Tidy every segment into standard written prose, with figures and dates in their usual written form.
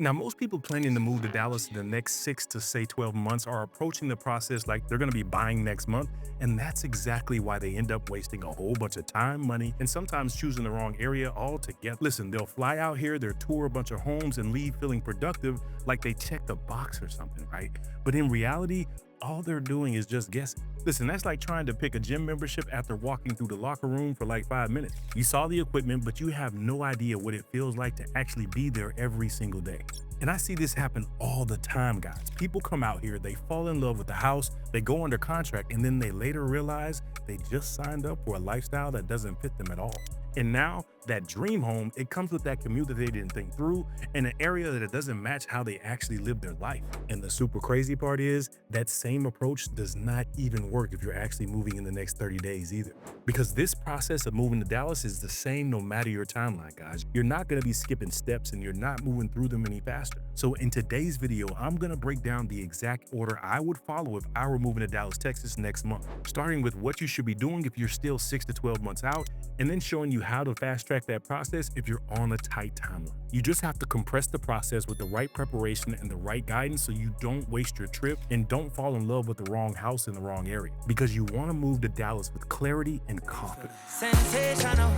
Now, most people planning to move to Dallas in the next 6 to say 12 months are approaching the process like they're going to be buying next month. And that's exactly why they end up wasting a whole bunch of time, money, and sometimes choosing the wrong area altogether. Listen, they'll fly out here, they'll tour a bunch of homes and leave feeling productive like they checked a box or something, right? But in reality, all they're doing is just guessing. Listen, that's like trying to pick a gym membership after walking through the locker room for like 5 minutes. You saw the equipment, but you have no idea what it feels like to actually be there every single day. And I see this happen all the time, guys. People come out here, they fall in love with the house, they go under contract, and then they later realize they just signed up for a lifestyle that doesn't fit them at all. And now that dream home, it comes with that commute that they didn't think through and an area that it doesn't match how they actually live their life. And the super crazy part is that same approach does not even work if you're actually moving in the next 30 days either. Because this process of moving to Dallas is the same no matter your timeline, guys. You're not gonna be skipping steps and you're not moving through them any faster. So in today's video, I'm gonna break down the exact order I would follow if I were moving to Dallas, Texas next month. Starting with what you should be doing if you're still 6 to 12 months out, and then showing you how to fast track that process if you're on a tight timeline. You just have to compress the process with the right preparation and the right guidance so you don't waste your trip and don't fall in love with the wrong house in the wrong area. Because you want to move to Dallas with clarity and confidence. Sensational,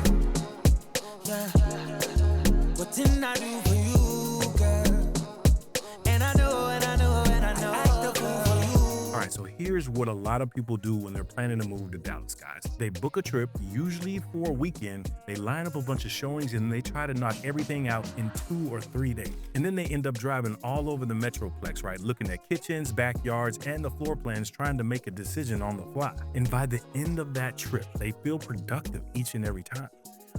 yeah. What didn't I do for you, girl? And I know, and I know, and I know. Act the fool for you. All right, so here's what a lot of people do when they're planning to move to Dallas, guys. They book a trip, usually for a weekend, they line up a bunch of showings, and they try to knock everything out in 2 or 3 days. And then they end up driving all over the Metroplex, right? Looking at kitchens, backyards, and the floor plans, trying to make a decision on the fly. And by the end of that trip, they feel productive each and every time.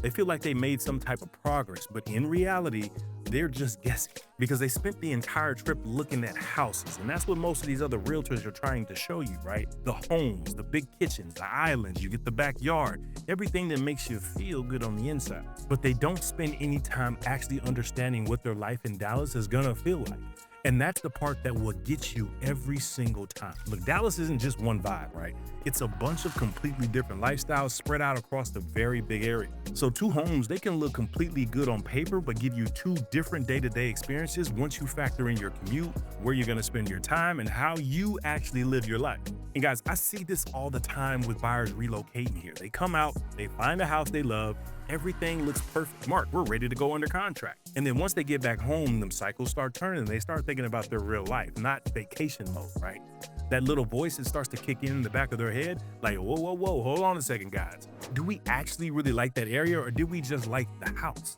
They feel like they made some type of progress, but in reality, they're just guessing because they spent the entire trip looking at houses. And that's what most of these other realtors are trying to show you, right? The homes, the big kitchens, the islands, you get the backyard, everything that makes you feel good on the inside. But they don't spend any time actually understanding what their life in Dallas is gonna feel like. And that's the part that will get you every single time. Look, Dallas isn't just one vibe, right? It's a bunch of completely different lifestyles spread out across the very big area. So 2 homes, they can look completely good on paper, but give you 2 different day-to-day experiences once you factor in your commute, where you're gonna spend your time, and how you actually live your life. And guys, I see this all the time with buyers relocating here. They come out, they find a house they love, everything looks perfect. Mark, we're ready to go under contract. And then once they get back home, them cycles start turning. They start thinking about their real life, not vacation mode, right? That little voice that starts to kick in the back of their head, like, whoa, whoa, whoa, hold on a second, guys. Do we actually really like that area, or did we just like the house?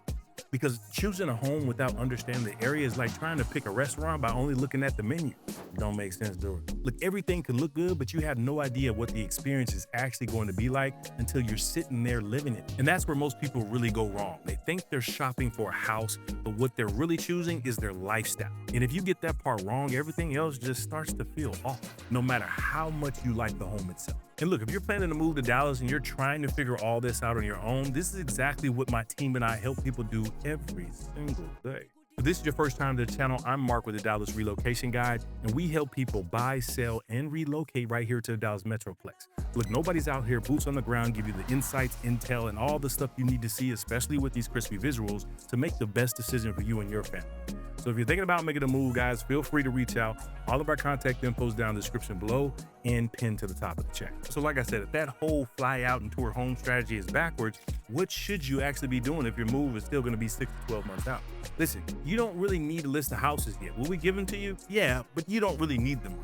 Because choosing a home without understanding the area is like trying to pick a restaurant by only looking at the menu. It don't make sense, do it? Look, everything can look good, but you have no idea what the experience is actually going to be like until you're sitting there living it. And that's where most people really go wrong. They think they're shopping for a house, but what they're really choosing is their lifestyle. And if you get that part wrong, everything else just starts to feel off, no matter how much you like the home itself. And look, if you're planning to move to Dallas and you're trying to figure all this out on your own, this is exactly what my team and I help people do every single day. If this is your first time to the channel, I'm Mark with the Dallas Relocation Guide, and we help people buy, sell, and relocate right here to the Dallas Metroplex. Look, nobody's out here boots on the ground, give you the insights, intel, and all the stuff you need to see, especially with these crispy visuals, to make the best decision for you and your family. So if you're thinking about making a move, guys, feel free to reach out. All of our contact info is down in the description below and pinned to the top of the chat. So like I said, if that whole fly out and tour home strategy is backwards, what should you actually be doing if your move is still going to be 6 to 12 months out? Listen, you don't really need a list of houses yet. Will we give them to you? Yeah, but you don't really need them.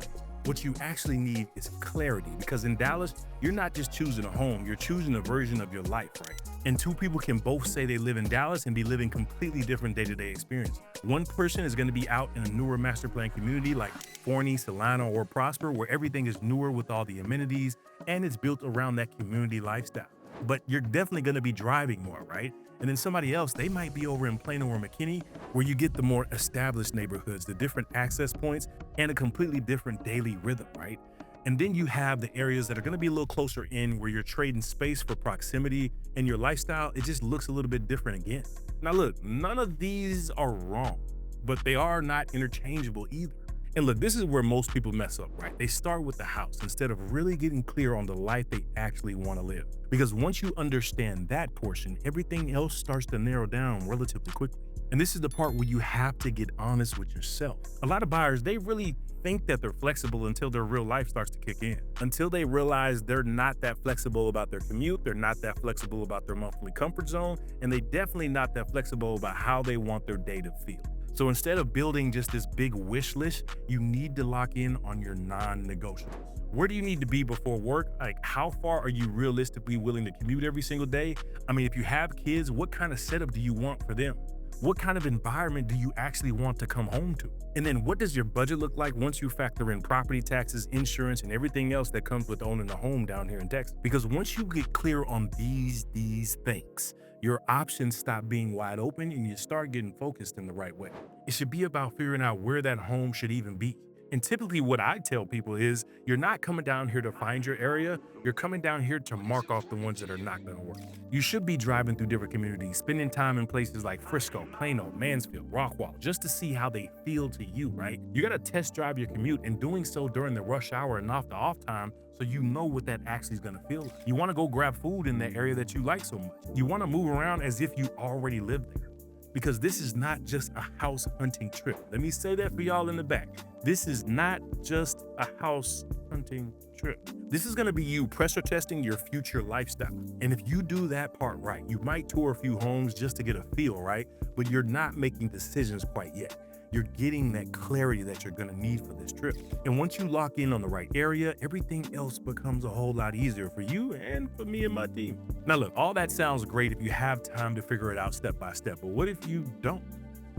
What you actually need is clarity, because in Dallas, you're not just choosing a home, you're choosing a version of your life, right? And 2 people can both say they live in Dallas and be living completely different day-to-day experience. One person is going to be out in a newer master plan community like Forney, Solana, or Prosper, where everything is newer with all the amenities and it's built around that community lifestyle. But you're definitely going to be driving more, right? And then somebody else, they might be over in Plano or McKinney, where you get the more established neighborhoods, the different access points, and a completely different daily rhythm, right? And then you have the areas that are going to be a little closer in, where you're trading space for proximity, and your lifestyle, it just looks a little bit different again. Now look, none of these are wrong, but they are not interchangeable either. And look, this is where most people mess up, right? They start with the house instead of really getting clear on the life they actually want to live. Because once you understand that portion, everything else starts to narrow down relatively quickly. And this is the part where you have to get honest with yourself. A lot of buyers, they really think that they're flexible until their real life starts to kick in. Until they realize they're not that flexible about their commute, they're not that flexible about their monthly comfort zone, and they definitely not that flexible about how they want their day to feel. So instead of building just this big wish list, you need to lock in on your non-negotiables. Where do you need to be before work? Like, how far are you realistically willing to commute every single day? I mean, if you have kids, what kind of setup do you want for them? What kind of environment do you actually want to come home to? And then what does your budget look like once you factor in property taxes, insurance, and everything else that comes with owning a home down here in Texas? Because once you get clear on these things, your options stop being wide open and you start getting focused in the right way. It should be about figuring out where that home should even be. And typically what I tell people is you're not coming down here to find your area, you're coming down here to mark off the ones that are not gonna work. You should be driving through different communities, spending time in places like Frisco, Plano, Mansfield, Rockwall, just to see how they feel to you, right? You gotta test drive your commute and doing so during the rush hour and off the off time so you know what that actually is gonna feel like. You wanna go grab food in that area that you like so much. You wanna move around as if you already live there. Because this is not just a house hunting trip. Let me say that for y'all in the back. This is not just a house hunting trip. This is gonna be you pressure testing your future lifestyle. And if you do that part right, you might tour a few homes just to get a feel, right? But you're not making decisions quite yet. You're getting that clarity that you're gonna need for this trip. And once you lock in on the right area, everything else becomes a whole lot easier for you and for me and my team. Now look, all that sounds great if you have time to figure it out step by step, but what if you don't?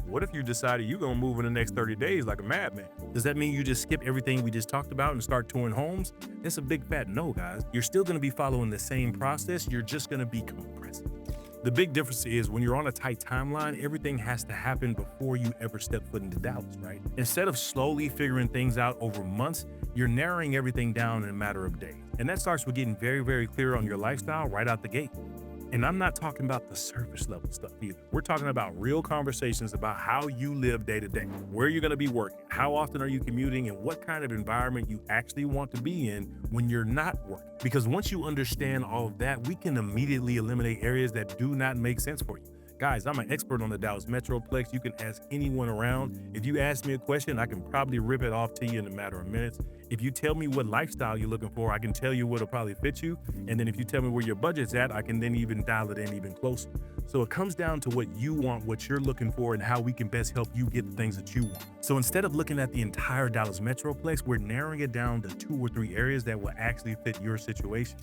What if you decided you're gonna move in the next 30 days like a madman? Does that mean you just skip everything we just talked about and start touring homes? That's a big fat no, guys. You're still gonna be following the same process, you're just gonna be compressing. The big difference is when you're on a tight timeline, everything has to happen before you ever step foot into Dallas, right? Instead of slowly figuring things out over months, you're narrowing everything down in a matter of days. And that starts with getting very, very clear on your lifestyle right out the gate. And I'm not talking about the surface level stuff either. We're talking about real conversations about how you live day to day, where you're gonna be working, how often are you commuting, and what kind of environment you actually want to be in when you're not working. Because once you understand all of that, we can immediately eliminate areas that do not make sense for you. Guys, I'm an expert on the Dallas Metroplex. You can ask anyone around. If you ask me a question, I can probably rip it off to you in a matter of minutes. If you tell me what lifestyle you're looking for, I can tell you what'll probably fit you. And then if you tell me where your budget's at, I can then even dial it in even closer. So it comes down to what you want, what you're looking for, and how we can best help you get the things that you want. So instead of looking at the entire Dallas Metroplex, we're narrowing it down to 2 or 3 areas that will actually fit your situation.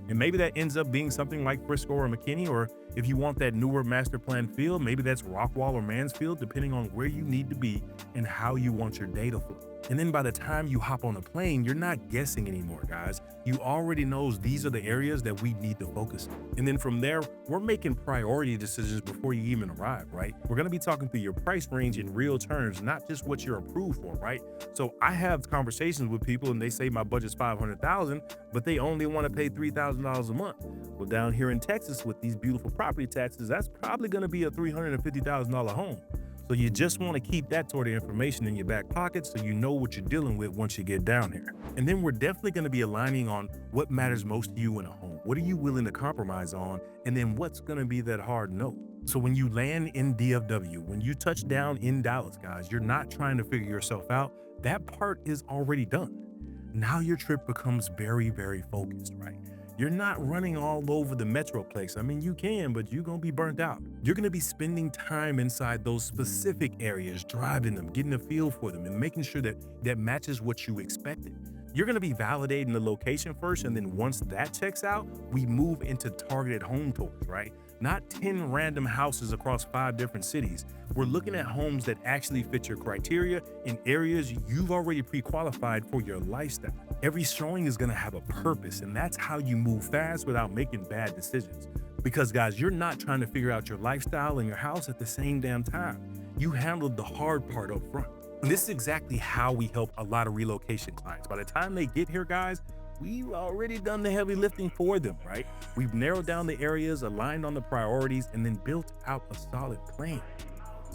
And maybe that ends up being something like Frisco or McKinney, or if you want that newer master plan feel, maybe that's Rockwall or Mansfield, depending on where you need to be and how you want your day to flow. And then by the time you hop on a plane, you're not guessing anymore, guys. You already knows these are the areas that we need to focus on. And then from there, we're making priority decisions before you even arrive, right? We're gonna be talking through your price range in real terms, not just what you're approved for, right? So I have conversations with people and they say my budget's $500,000, but they only wanna pay $3,000 a month. Well, down here in Texas with these beautiful property taxes, that's probably gonna be a $350,000 home. So you just want to keep that sort of information in your back pocket so you know what you're dealing with once you get down here. And then we're definitely going to be aligning on what matters most to you in a home. What are you willing to compromise on? And then what's going to be that hard no? So when you land in DFW, when you touch down in Dallas, guys, you're not trying to figure yourself out. That part is already done. Now your trip becomes very, very focused, right? You're not running all over the Metroplex. I mean, you can, but you're gonna be burnt out. You're gonna be spending time inside those specific areas, driving them, getting a feel for them, and making sure that that matches what you expected. You're gonna be validating the location first, and then once that checks out, we move into targeted home tours, right? Not 10 random houses across 5 different cities. We're looking at homes that actually fit your criteria in areas you've already pre-qualified for your lifestyle. Every showing is gonna have a purpose, and that's how you move fast without making bad decisions. Because guys, you're not trying to figure out your lifestyle and your house at the same damn time. You handled the hard part up front. And this is exactly how we help a lot of relocation clients. By the time they get here, guys, we've already done the heavy lifting for them, right? We've narrowed down the areas, aligned on the priorities, and then built out a solid plan.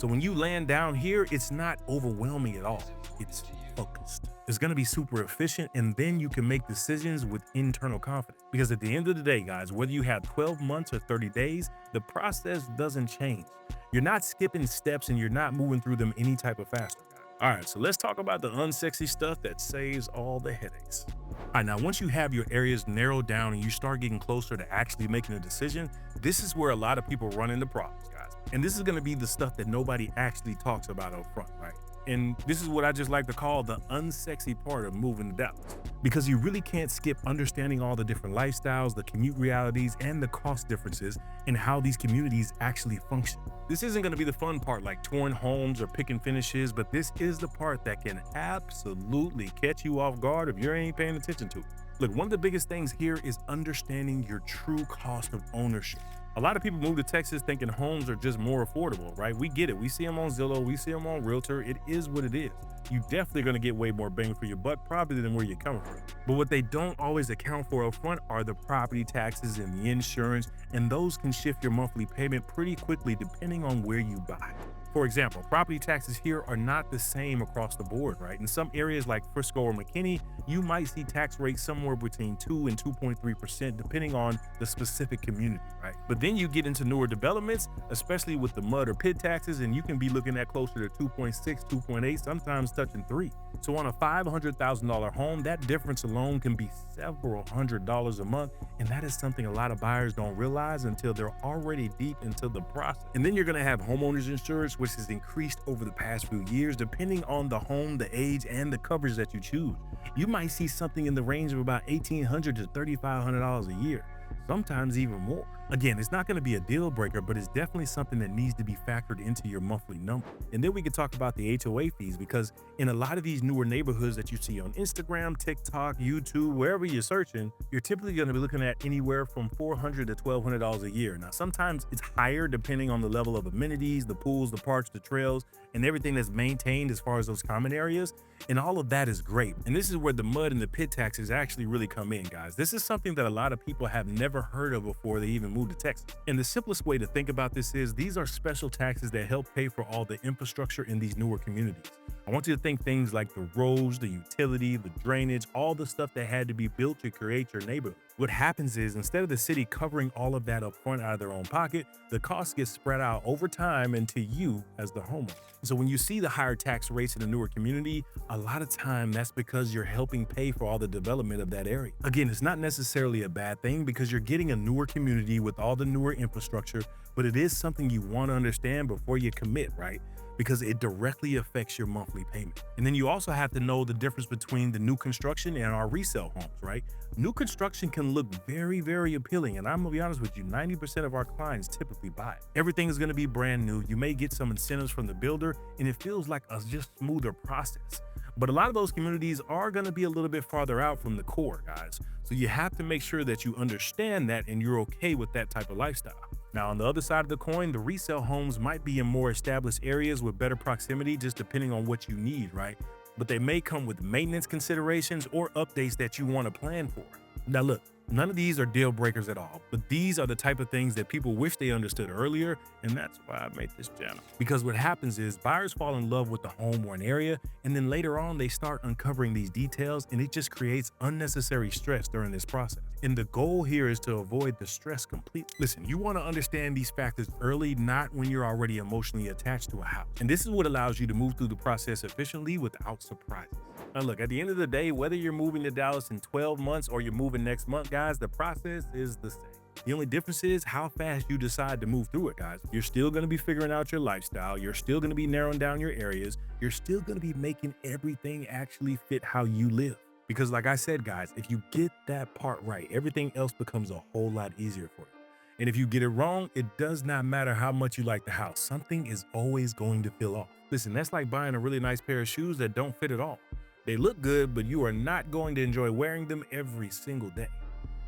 So when you land down here, it's not overwhelming at all. It's focused. It's going to be super efficient, and then you can make decisions with internal confidence. Because at the end of the day, guys, whether you have 12 months or 30 days, the process doesn't change. You're not skipping steps and you're not moving through them any type of faster. All right, so let's talk about the unsexy stuff that saves all the headaches. All right, now once you have your areas narrowed down and you start getting closer to actually making a decision, this is where a lot of people run into problems, guys. And this is gonna be the stuff that nobody actually talks about up front, right? And this is what I just like to call the unsexy part of moving to Dallas. Because you really can't skip understanding all the different lifestyles, the commute realities, and the cost differences in how these communities actually function. This isn't gonna be the fun part like touring homes or picking finishes, but this is the part that can absolutely catch you off guard if you ain't paying attention to it. Look, one of the biggest things here is understanding your true cost of ownership. A lot of people move to Texas thinking homes are just more affordable, right? We get it. We see them on Zillow, we see them on Realtor. It is what it is. You definitely gonna get way more bang for your buck, probably than where you're coming from. But what they don't always account for up front are the property taxes and the insurance, and those can shift your monthly payment pretty quickly depending on where you buy. For example, property taxes here are not the same across the board, right? In some areas like Frisco or McKinney, you might see tax rates somewhere between 2 and 2.3% depending on the specific community, right? But then you get into newer developments, especially with the mud or pit taxes, and you can be looking at closer to 2.6, 2.8, sometimes touching 3. So on a $500,000 home, that difference alone can be several $100s a month, and that is something a lot of buyers don't realize until they're already deep into the process. And then you're gonna have homeowners insurance, which has increased over the past few years depending on the home, the age, and the coverage that you choose. You might see something in the range of about $1,800 to $3,500 a year, sometimes even more. Again, it's not going to be a deal breaker, but it's definitely something that needs to be factored into your monthly number. And then we can talk about the HOA fees, because in a lot of these newer neighborhoods that you see on Instagram, TikTok, YouTube, wherever you're searching, you're typically going to be looking at anywhere from $400 to $1,200 a year. Now, sometimes it's higher depending on the level of amenities, the pools, the parks, the trails, and everything that's maintained as far as those common areas. And all of that is great. And this is where the mud and the pit taxes actually really come in, guys. This is something that a lot of people have never heard of before they even moved to Texas. And the simplest way to think about this is these are special taxes that help pay for all the infrastructure in these newer communities. I want you to think things like the roads, the utility, the drainage, all the stuff that had to be built to create your neighborhood. What happens is instead of the city covering all of that up front out of their own pocket, the cost gets spread out over time into you as the homeowner. So when you see the higher tax rates in a newer community, a lot of time that's because you're helping pay for all the development of that area. Again, it's not necessarily a bad thing because you're getting a newer community with all the newer infrastructure, but it is something you want to understand before you commit, right? Because it directly affects your monthly payment. And then you also have to know the difference between the new construction and our resale homes, right? New construction can look very, very appealing. And I'm gonna be honest with you, 90% of our clients typically buy it. Everything is gonna be brand new. You may get some incentives from the builder and it feels like a just smoother process. But a lot of those communities are gonna be a little bit farther out from the core, guys. So you have to make sure that you understand that and you're okay with that type of lifestyle. Now, on the other side of the coin, the resale homes might be in more established areas with better proximity, just depending on what you need, right? But they may come with maintenance considerations or updates that you want to plan for. Now, look, none of these are deal breakers at all, but these are the type of things that people wish they understood earlier, and that's why I made this channel. Because what happens is buyers fall in love with the home or an area, and then later on they start uncovering these details, and it just creates unnecessary stress during this process. And the goal here is to avoid the stress completely. Listen, you want to understand these factors early, not when you're already emotionally attached to a house. And this is what allows you to move through the process efficiently without surprises. Now look, at the end of the day, whether you're moving to Dallas in 12 months or you're moving next month, guys, the process is the same. The only difference is how fast you decide to move through it, guys. You're still going to be figuring out your lifestyle. You're still going to be narrowing down your areas. You're still going to be making everything actually fit how you live. Because like I said, guys, if you get that part right, everything else becomes a whole lot easier for you. And if you get it wrong, it does not matter how much you like the house. Something is always going to feel off. Listen, that's like buying a really nice pair of shoes that don't fit at all. They look good, but you are not going to enjoy wearing them every single day.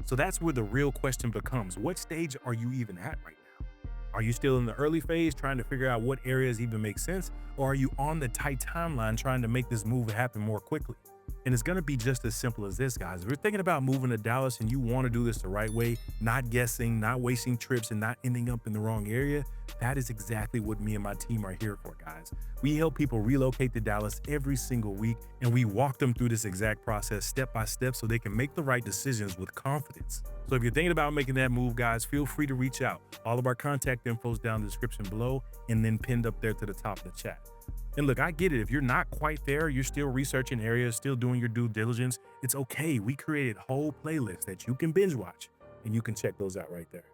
So that's where the real question becomes, what stage are you even at right now? Are you still in the early phase trying to figure out what areas even make sense? Or are you on the tight timeline trying to make this move happen more quickly? And it's gonna be just as simple as this, guys. If you're thinking about moving to Dallas and you wanna do this the right way, not guessing, not wasting trips, and not ending up in the wrong area, that is exactly what me and my team are here for, guys. We help people relocate to Dallas every single week, and we walk them through this exact process step by step so they can make the right decisions with confidence. So if you're thinking about making that move, guys, feel free to reach out. All of our contact info is down in the description below and then pinned up there to the top of the chat. And look, I get it. If you're not quite there, you're still researching areas, still doing your due diligence, it's okay. We created whole playlists that you can binge watch, and you can check those out right there.